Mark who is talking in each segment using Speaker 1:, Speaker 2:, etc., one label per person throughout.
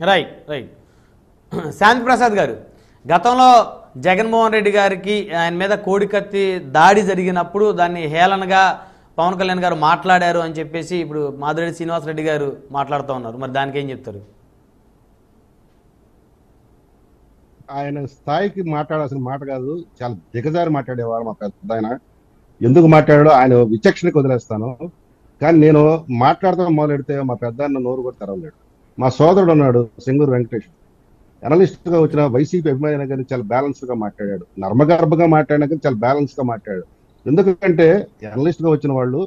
Speaker 1: Right right. శాంతి ప్రసాద్ గారు, గతంలో జగన్మోహన్ రెడ్డి గారికి ఆయన మీద కోడికత్తి దాడి జరిగినప్పుడు దాన్ని హేళనగా పవన్ కళ్యాణ్ గారు మాట్లాడారు అని చెప్పేసి ఇప్పుడు మాధురెడ్డి శ్రీనివాసరెడ్డి గారు మాట్లాడుతూ ఉన్నారు. మరి దానికి ఏం చెప్తారు?
Speaker 2: ఆయన స్థాయికి మాట్లాడాల్సిన మాట కాదు, చాలా దిగజారి మాట్లాడేవారు మా పెద్ద ఆయన. ఎందుకు మాట్లాడాడో ఆయన విచక్షణకి వదిలేస్తాను. కానీ నేను మాట్లాడతాం మొదలెడితే మా పెద్ద అన్న నోరు కూడా తెరవలేడు. మా సోదరుడు ఉన్నాడు సింగూరు వెంకటేష్, అనలిస్ట్ గా వచ్చిన వైసీపీ అభిమాని కానీ చాలా బ్యాలెన్స్ గా మాట్లాడాడు, నర్మగర్భంగా మాట్లాడినా కానీ చాలా బ్యాలెన్స్ గా మాట్లాడాడు. ఎందుకంటే అనలిస్ట్ గా వచ్చిన వాళ్ళు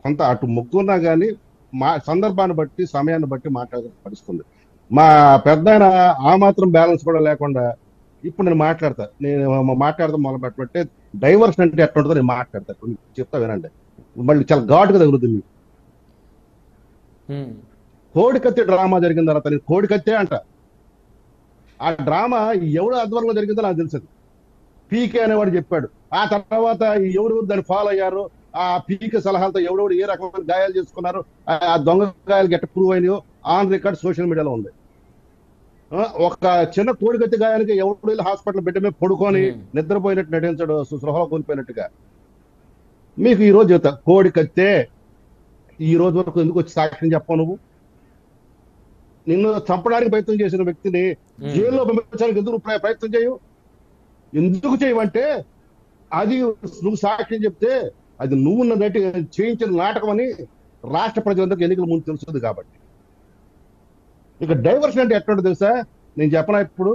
Speaker 2: కొంత అటు మొక్కున్నా కానీ మా సందర్భాన్ని బట్టి సమయాన్ని బట్టి మాట్లాడాల్సిన పరిస్థితుంది. మా పెద్ద ఆయన ఆ మాత్రం బ్యాలెన్స్ కూడా లేకుండా ఇప్పుడు నేను మాట్లాడతాం మొదలు పెట్టబట్టే డైవర్షన్ అంటే ఎట్లా ఉంటుందో నేను మాట్లాడతా, చెప్తా వినండి. మళ్ళీ చాలా ఘాటుగా తగులుతుంది. కోడికత్తి డ్రామా జరిగిన తర్వాత నేను కోడికత్తే అంట. ఆ డ్రామా ఎవడు ఆధ్వర్యంలో జరిగిందో నాకు తెలుసది. పీకే అనేవాడు చెప్పాడు. ఆ తర్వాత ఎవరు దాన్ని ఫాలో అయ్యారు, ఆ పీకే సలహాలతో ఎవడెవడు ఏ రకమైన గాయాలు చేసుకున్నారు, ఆ దొంగ గాయాలు ఎట్ట ప్రూవ్ అయినాయో ఆన్ రికార్డ్ సోషల్ మీడియాలో ఉంది. ఒక చిన్న కోడికత్తి గాయానికి ఎవడు వెళ్ళి హాస్పిటల్ బెడ్ మీద పడుకొని నిద్రపోయినట్టు నటించాడు, స్పృహలో కోల్పోయినట్టుగా. మీకు ఈ రోజు చెప్తా, కోడికత్తే ఈ రోజు వరకు ఎందుకు వచ్చి సాక్ష్యం చెప్పావు? నువ్వు నిన్ను చంపడానికి ప్రయత్నం చేసిన వ్యక్తిని జైల్లో పంపించడానికి ఎందుకు ప్రయత్నం చేయవు? ఎందుకు చేయవంటే అది నువ్వు సాక్ష్యం చెప్తే అది నువ్వు నటి చేయించిన నాటకం అని రాష్ట్ర ప్రజలందరికీ ఎన్నికల ముందు తెలుస్తుంది. కాబట్టి ఇక డైవర్షన్ అంటే ఎట్లుంటుంది తెలుసా? నేను చెప్పనా, ఇప్పుడు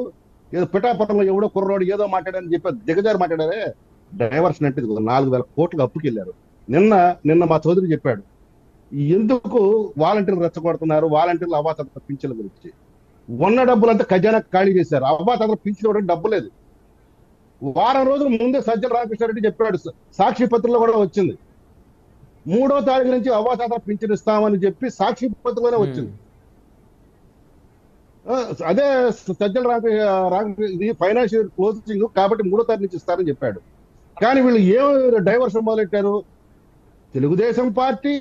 Speaker 2: ఏదో పిఠాపురంలో ఎవడో కుర్రోడు ఏదో మాట్లాడని చెప్పి దిగజారి మాట్లాడారే. డైవర్షన్ అంటే 4,000 కోట్లకు అప్పుకెళ్ళారు. నిన్న మా చౌదరి చెప్పాడు ఎందుకు వాలంటీర్లు రెచ్చగొడుతున్నారు, వాలంటీర్లు అవాతాత పింఛన్ల గురించి. ఉన్న డబ్బులంతా ఖజానా ఖాళీ చేశారు. అవాతాత పింఛన్ ఇవ్వడానికి డబ్బు లేదు. వారం రోజుల ముందే సజ్జల రామకృష్ణారెడ్డి చెప్పాడు, సాక్షి పత్రికలో కూడా వచ్చింది. 3వ తారీఖు నుంచి అవాతాత పింఛన్ ఇస్తామని చెప్పి సాక్షి పత్రికలోనే వచ్చింది. అదే సజ్జల రామకృష్ణ ఇది ఫైనాన్షియల్ క్లోజింగ్ కాబట్టి 3వ తారీఖు నుంచి ఇస్తారని చెప్పాడు. కానీ వీళ్ళు ఏం డైవర్షన్ మొదలెట్టారు? తెలుగుదేశం పార్టీ,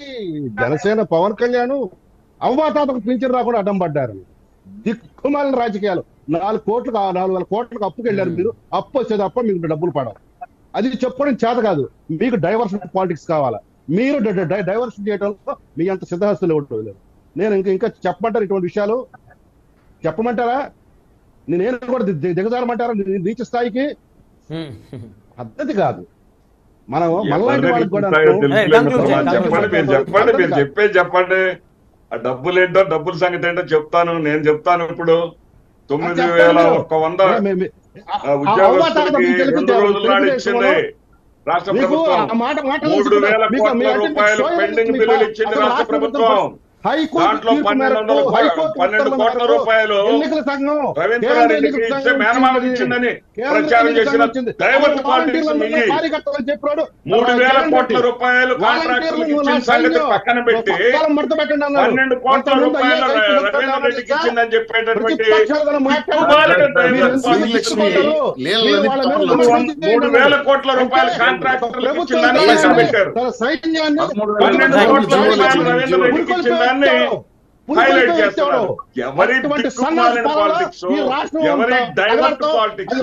Speaker 2: జనసేన, పవన్ కళ్యాణ్ అవ్వాతాతకు పింఛన్ రాకుండా అడ్డం పడ్డారు. దిక్కుమాలిన రాజకీయాలు. 4,000 కోట్లకు అప్పుకెళ్ళారు మీరు. అప్పు వచ్చేది అప్ప మీకు డబ్బులు పడవు. అది చెప్పడం చేత కాదు, మీకు డైవర్షన్ పాలిటిక్స్ కావాలా. మీరు డైవర్షన్ చేయడంలో మీ అంత సిద్ధహస్తులు ఇవ్వడం లేదు. నేను ఇంకా చెప్పమంటారు ఇటువంటి విషయాలు? చెప్పమంటారా? నేనేం కూడా దిగజారమంటారా నీచ స్థాయికి? పద్ధతి కాదు. మనం
Speaker 3: చెప్పండి ఆ డబ్బులు ఏంటో, డబ్బుల సంగతి ఏంటో చెప్తాను. నేను చెప్తాను. ఇప్పుడు 9,100 ఉద్యోగస్తులకి 2 రోజుల నాడు ఇచ్చింది రాష్ట్ర ప్రభుత్వం. 3,000 కోట్ల రూపాయలు పెండింగ్ బిల్లులు ఇచ్చింది రాష్ట్ర ప్రభుత్వం. దాంట్లో 12 కోట్ల రూపాయలు రవీంద్రారెడ్డికి ఇచ్చే మేనమామకి ఇచ్చిందని ప్రచారం చేసిన డైవర్ట్ పాలిటిక్స్ మిగి 3,000 కోట్ల రూపాయలు కాంట్రాక్టర్లకు ఇచ్చిన సంగతి పక్కన పెట్టి 12 కోట్ల రూపాయలు రవీంద్రారెడ్డికి ఇచ్చిందని చెప్పేటటువంటి 3,000 కోట్ల రూపాయలు కాంట్రాక్టర్లకు ఇచ్చిందని పక్కన పెట్టారు. 12 కోట్ల రూపాయలు రవీంద్రారెడ్డికి ఇచ్చిందని హైలైట్ చేస్తున్నారు. ఎవరి దిక్కుమాలిన పాలిటిక్స్, ఎవరి డైవర్ట్ పాలిటిక్స్.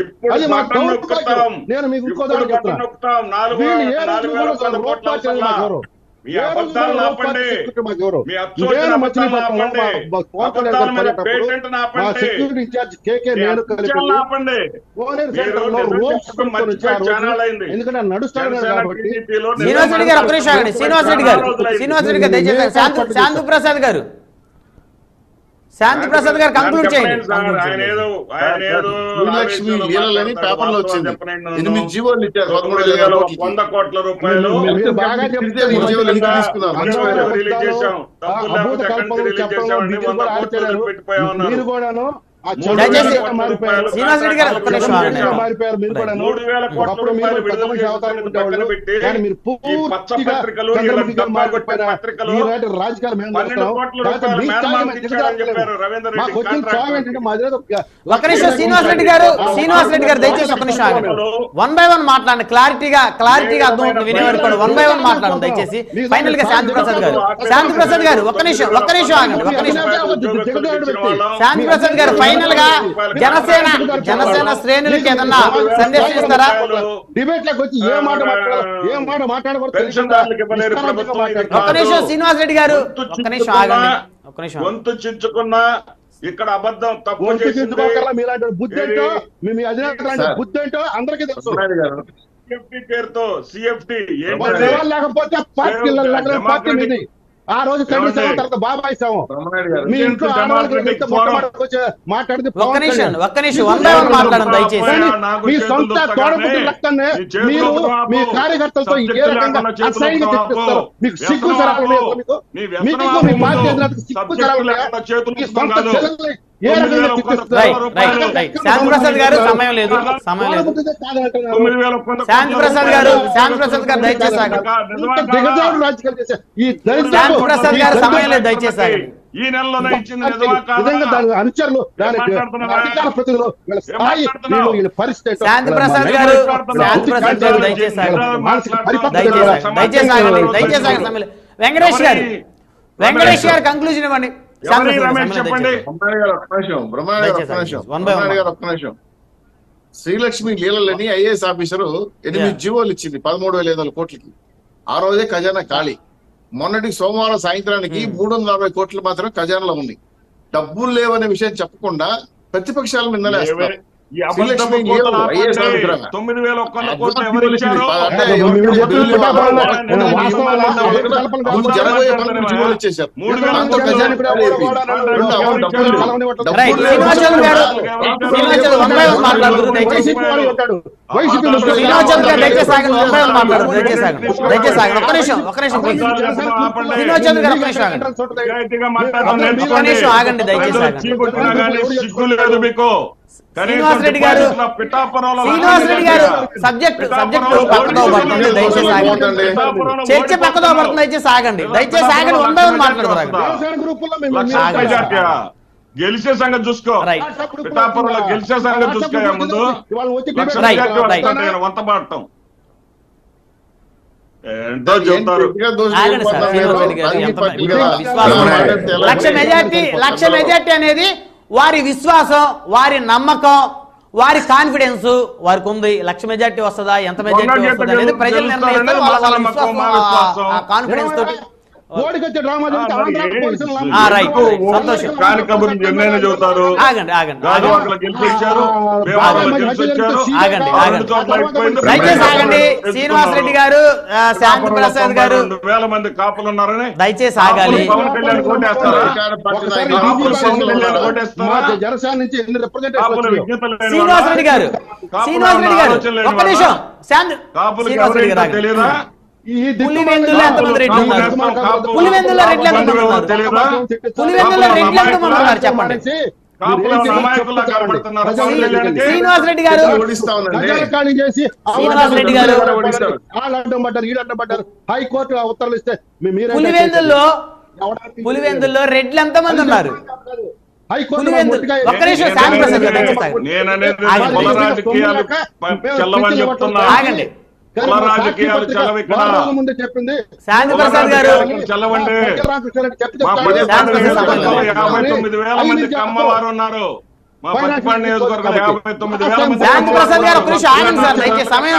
Speaker 3: ఇప్పుడు బటన్ నొక్కుతాం, ఇప్పుడు బటన్ నొక్కుతాం. 4,000 కోట్ల అవసరం. మీ అబద్ధాలను ఆపండి, మీ అచ్చోసిన అబద్ధాలను ఆపండి, అబద్ధాల మీద పేటెంట్ ఆపండి, ఆపండి.
Speaker 1: శ్రీనివాసరెడ్డి గారు, శ్రీనివాసరెడ్డి గారు దయచేసి శాంతి ప్రసాద్ గారు కంక్లూడ్ చేయండి.
Speaker 4: పేపర్లో వచ్చింది 8 జీవోలు ఇచ్చారు.
Speaker 3: 100 కోట్ల రూపాయలు
Speaker 2: మీరు కూడాను
Speaker 1: దయచేసి శ్రీనివాస్ రెడ్డి గారు ఒక్క నిమిషం ఆగండి.
Speaker 2: మారిపోయారు మీరు కూడా.
Speaker 3: 3,000 కోట్ల రూపాయలు విడుదల చేస్తున్న పక్కన పెట్టి
Speaker 2: మీరు
Speaker 3: ఈ పచ్చ పత్రికలు పత్రికలు 12 కోట్ల రూపాయలు మేనమామకి ఇచ్చారని చెప్పారు రవీంద్ర రెడ్డి
Speaker 1: ఒక్క నిమిషం శ్రీనివాస్ రెడ్డి గారు దయచేసి ఒక్క నిమిషం ఆగండి. 1 by 1 మాట్లాడండి. క్లారిటీగా అర్థం అవుతుంది వినేవారు కూడా. 1 by 1 మాట్లాడండి దయచేసి. ఫైనల్ గా శాంతి ప్రసాద్ గారు ఒక్క నిమిషం ఆగండి. శాంతి ప్రసాద్ గారు ఫైనల్ గా జనసేన శ్రేణులకి ఏదన్నా సందేశం ఇస్తారా?
Speaker 2: డిబేట్ లోకి వచ్చి ఏ మాట మాట్లాడకూడదు.
Speaker 1: ఒక్క నిమిషం శ్రీనివాస్ రెడ్డి గారు ఒక్క నిమిషం ఆగండి.
Speaker 3: గొంతు చించుకున్నా ఇక్కడ అబద్ధం తప్పు
Speaker 2: మీలాంటి బుద్ధి ఏంటో మీ అధినేత బుద్ధి ఏంటో అందరికీ తెలుసు.
Speaker 3: సిఎఫ్టీ పేరుతో సిఎఫ్టీ
Speaker 2: లేకపోతే పార్టీ మీది. ఆ రోజు తండ్రి సేవ తర్వాత బాబాయ్ సేవ. మీ ఇంట్లో మాట్లాడితే
Speaker 1: ఒక్క నిమిషం 1 by 1 మాట్లాడండి దయచేసి.
Speaker 2: మీ సొంత తోడబుద్ధి రక్తాన్ని మీరు మీ కార్యకర్తలతో ఏ రకంగా అసహ్యంగా తెప్పిస్తారు. మీకు సిగ్గు సరాలు మీకు మీ పార్టీ అధినేతకు సిగ్గు సరాలు మీ సొంత చెల్లెల్ని ఏ రకంగా
Speaker 1: శాంతి ప్రసాద్ గారు సమయం లేదు. శాంతి ప్రసాద్ గారు దయచేసి
Speaker 2: దిగజాడు రాజకీయాలు చేసే ఈ
Speaker 1: శాంతి ప్రసాద్ గారు సమయం లేదు దయచేసి
Speaker 3: ఈ నెలలోనే ఇచ్చింది
Speaker 2: అనుచరులు దానికి అధికార ప్రతినిధులు పరిస్థితి
Speaker 1: శాంతి ప్రసాద్ గారు దయచేసి వెంకటేష్ గారు కంక్లూజన్ ఇవ్వండి.
Speaker 3: చెప్పండి.
Speaker 4: శ్రీలక్ష్మి లీలలని ఐఏఎస్ ఆఫీసరు 8 జీవోలు ఇచ్చింది 13,500 కోట్లకి. ఆ రోజే ఖజానా ఖాళీ. మొన్నటి సోమవారం సాయంత్రానికి 340 కోట్లు మాత్రం ఖజానాలో ఉంది. డబ్బులు లేవనే విషయం చెప్పకుండా ప్రతిపక్షాల మీద నిందలేస్తారు.
Speaker 3: 9,000 కోట్లు ఎవరు ఇచ్చారు? సిగ్గు లేదు మీకు.
Speaker 1: శ్రీనివాస్ రెడ్డి గారు సబ్జెక్ట్ పక్కదో పడుతుంది దయచేసి ఆగండి. చర్చ పక్కదో పడుతుంది దయచేసి ఆగండి. 1 by 1 మాట్లాడతారు.
Speaker 3: గెలిచే సంగతి చూసుకో. పిఠాపురంలో గెలిచే సంగతి చూసుకో. ముందు వంత పాడటం ఎంతో చెప్తారు.
Speaker 1: లక్ష మెజార్టీ అనేది వారి విశ్వాసం, వారి నమ్మకం, వారి కాన్ఫిడెన్స్ వారికి ఉంది. లక్ష మెజార్టీ వస్తుందా, ఎంత మెజార్టీ వస్తుందా అనేది ప్రజలు నిర్ణయిస్తారు. వాళ్ళ విశ్వాసం కాన్ఫిడెన్స్ తోటి సంతోషం. శ్రీనివాస్ రెడ్డి గారు, శాంతి ప్రసాద్ గారు
Speaker 3: 2,000 మంది కాపులు ఉన్నారని
Speaker 1: దయచేసి ఆగాలి. శ్రీనివాస్ రెడ్డి గారు ఒక్క నిమిషం. శ్రీనివాస్ రెడ్డి గారు
Speaker 3: తెలియదా?
Speaker 1: పులివెందులో ఎంతమంది రెడ్లు ఉన్నారు? పులివెందులో రెడ్లు ఎంతమంది ఉన్నారు? చెప్పండి. శ్రీనివాస్ రెడ్డి గారు
Speaker 2: హైకోర్టు ఉత్తర్వులు ఇస్తే
Speaker 1: పులివెందుల్లో రెడ్లు ఎంతమంది ఉన్నారు? ఒక్క నిమిషం శాంతి ప్రసాద్ గారు ఆగండి.
Speaker 3: రాజకీయాలు
Speaker 2: చెప్పింది
Speaker 1: శాంతి ప్రసాద్ గారు
Speaker 3: చల్లవండి. 59,000 మంది కమ్మవారు ఉన్నారు. మా పచ్చిపాడు నియోజకవర్గం 59,000 మంది.
Speaker 1: శాంతి ప్రసాద్ గారు ఒక నిమిషం ఆగండి సార్. దయచేసి సమయం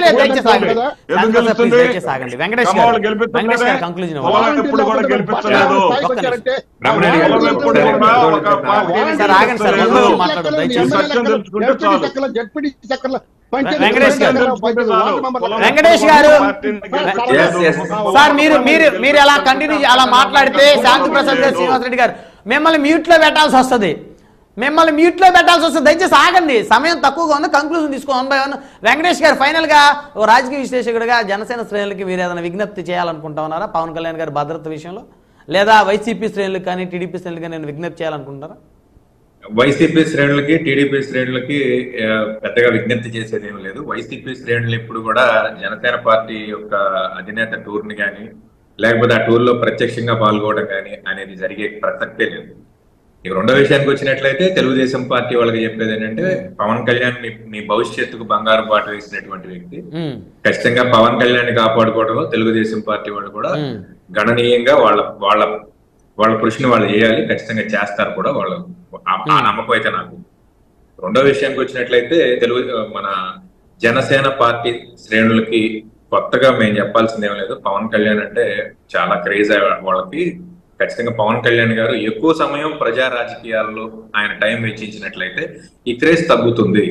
Speaker 1: లేదు. దయచేసి ఆగండి. వెంకటేష్ గారు కంక్లూజన్
Speaker 3: ఎప్పుడు కూడా గెలిపించలేదు.
Speaker 1: సార్ ఆగండి సార్. మాట్లాడదు దయచేసి. వెంకటేష్ గారు సార్ మీరు ఎలా కంటిన్యూ అలా మాట్లాడితే శాంతి ప్రసాద్ గారు, శ్రీనివాస్ రెడ్డి గారు మిమ్మల్ని మ్యూట్ లో పెట్టాల్సి వస్తుంది. దయచేసి ఆగండి. సమయం తక్కువగా ఉంది. కంక్లూజన్ తీసుకో 1 by 1. వెంకటేష్ గారు ఫైనల్ గా ఓ రాజకీయ విశ్లేషకుడిగా జనసేన శ్రేణులకి మీరు ఏదైనా విజ్ఞప్తి చేయాలనుకుంటా ఉన్నారా? పవన్ కళ్యాణ్ గారి భద్రత విషయంలో, లేదా వైసీపీ శ్రేణులకు కానీ టీడీపీ శ్రేణులకు కానీ నేను విజ్ఞప్తి చేయాలనుకుంటారా?
Speaker 5: వైసీపీ శ్రేణులకి టీడీపీ శ్రేణులకి పెద్దగా విజ్ఞప్తి చేసేది ఏం లేదు. వైసీపీ శ్రేణులు ఇప్పుడు కూడా జనసేన పార్టీ యొక్క అధినేత టూర్ ని కానీ లేకపోతే ఆ టూర్ లో ప్రత్యక్షంగా పాల్గొనడం కానీ అనేది జరిగే ప్రసక్తే లేదు. ఇక రెండో విషయానికి వచ్చినట్లయితే తెలుగుదేశం పార్టీ వాళ్ళకి చెప్పేది ఏంటంటే పవన్ కళ్యాణ్ మీ భవిష్యత్తుకు బంగారు బాట వేసినటువంటి వ్యక్తి, ఖచ్చితంగా పవన్ కళ్యాణ్ ని కాపాడుకోవడంలో తెలుగుదేశం పార్టీ వాళ్ళు కూడా గణనీయంగా వాళ్ళ కృషిని వాళ్ళు చేయాలి, ఖచ్చితంగా చేస్తారు కూడా వాళ్ళు. ఆ నమ్మకం అయితే నాకు. రెండో విషయానికి వచ్చినట్లయితే మన జనసేన పార్టీ శ్రేణులకి కొత్తగా మేము చెప్పాల్సింది ఏం లేదు. పవన్ కళ్యాణ్ అంటే చాలా క్రేజ్ వాళ్ళకి. ఖచ్చితంగా పవన్ కళ్యాణ్ గారు ఎక్కువ సమయం ప్రజా రాజకీయాల్లో ఆయన టైం వెచ్చించినట్లయితే ఈ క్రేజ్ తగ్గుతుంది.